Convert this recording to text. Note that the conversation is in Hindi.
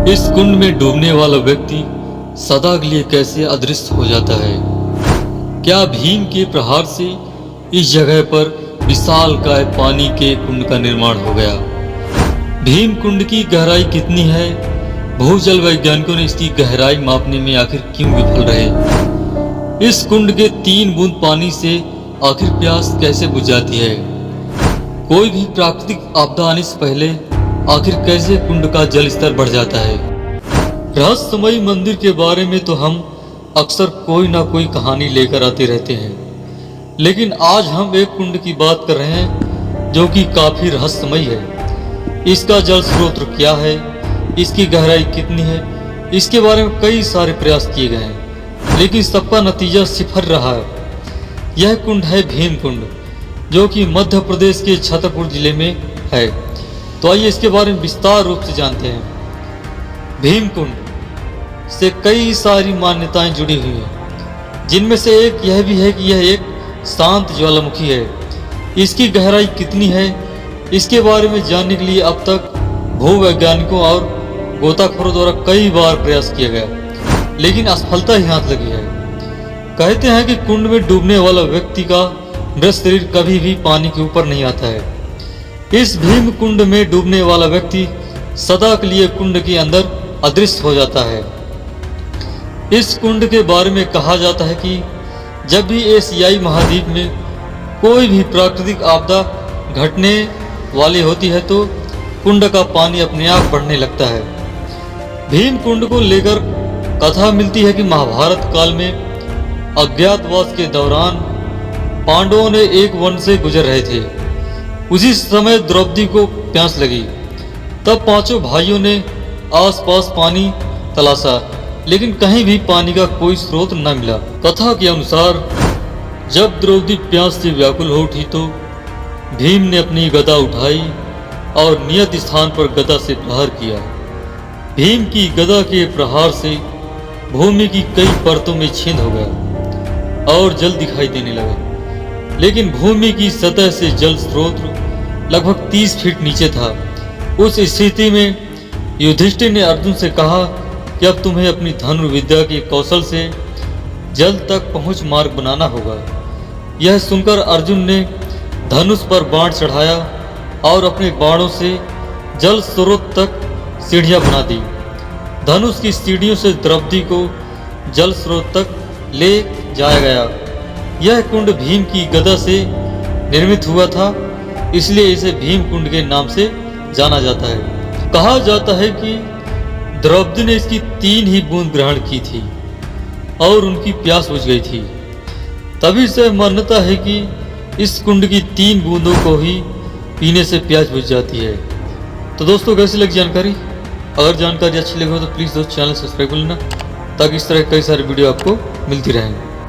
इस कुंड में डूबने वाला व्यक्ति सदा के लिए कैसे अदृश्य हो जाता है? क्या भीम के प्रहार से इस जगह पर विशालकाय पानी के कुंड का निर्माण हो गया? भीम कुंड की गहराई कितनी है? भूजल वैज्ञानिकों ने इसकी गहराई मापने में आखिर क्यों विफल रहे? इस कुंड के 3 बूंद पानी से आखिर प्यास कैसे बुझ जाती है? कोई भी प्राकृतिक आपदा आने से पहले आखिर कैसे कुंड का जल स्तर बढ़ जाता है? रहस्यमयी मंदिर के बारे में तो हम अक्सर कोई ना कोई कहानी लेकर आते रहते हैं, लेकिन आज हम एक कुंड की बात कर रहे हैं जो कि काफी रहस्यमयी है। इसका जल स्रोत क्या है, इसकी गहराई कितनी है, इसके बारे में कई सारे प्रयास किए गए हैं, लेकिन सबका नतीजा सिफर रहा है। यह कुंड है भीम कुंड, जो कि मध्य प्रदेश के छतरपुर जिले में है। तो आइए इसके बारे में विस्तार रूप से जानते हैं। भीम कुंड से कई सारी मान्यताएं जुड़ी हुई हैं, जिनमें से एक यह भी है कि यह एक शांत ज्वालामुखी है। इसकी गहराई कितनी है, इसके बारे में जानने के लिए अब तक भूवैज्ञानिकों और गोताखोरों द्वारा कई बार प्रयास किया गया, लेकिन असफलता ही हाथ लगी है। कहते हैं कि कुंड में डूबने वाला व्यक्ति का मृत शरीर कभी भी पानी के ऊपर नहीं आता है। इस भीम कुंड में डूबने वाला व्यक्ति सदा के लिए कुंड के अंदर अदृश्य हो जाता है। इस कुंड के बारे में कहा जाता है कि जब भी एशियाई महाद्वीप में कोई भी प्राकृतिक आपदा घटने वाली होती है तो कुंड का पानी अपने आप बढ़ने लगता है। भीम कुंड को लेकर कथा मिलती है कि महाभारत काल में अज्ञातवास के दौरान पांडवों ने एक वन से गुजर रहे थे। उसी समय द्रौपदी को प्यास लगी। तब पांचों भाइयों ने आसपास पानी तलाशा, लेकिन कहीं भी पानी का कोई स्रोत न मिला। कथा के अनुसार जब द्रौपदी प्यास से व्याकुल हो उठी तो भीम ने अपनी गदा उठाई और नियत स्थान पर गदा से प्रहार किया। भीम की गदा के प्रहार से भूमि की कई परतों में छेद हो गया और जल दिखाई देने लगा, लेकिन भूमि की सतह से जल स्रोत लगभग 30 फीट नीचे था। उस स्थिति में युधिष्ठिर ने अर्जुन से कहा कि अब तुम्हें अपनी धनुर्विद्या के कौशल से जल तक पहुंच मार्ग बनाना होगा। यह सुनकर अर्जुन ने धनुष पर बाण चढ़ाया और अपने बाणों से जल स्रोत तक सीढ़ियां बना दी। धनुष की सीढ़ियों से द्रौपदी को जल स्रोत तक ले जाया गया। यह कुंड भीम की गदा से निर्मित हुआ था, इसलिए इसे भीम कुंड के नाम से जाना जाता है। कहा जाता है कि द्रौपदी ने इसकी 3 ही बूंद ग्रहण की थी और उनकी प्यास बुझ गई थी। तभी से मान्यता है कि इस कुंड की 3 बूंदों को ही पीने से प्यास बुझ जाती है। तो दोस्तों, कैसी लगी जानकारी? अगर जानकारी अच्छी लगी हो तो प्लीज़ दोस्त चैनल सब्सक्राइब कर लेना, ताकि इस तरह कई सारे वीडियो आपको मिलती रहें।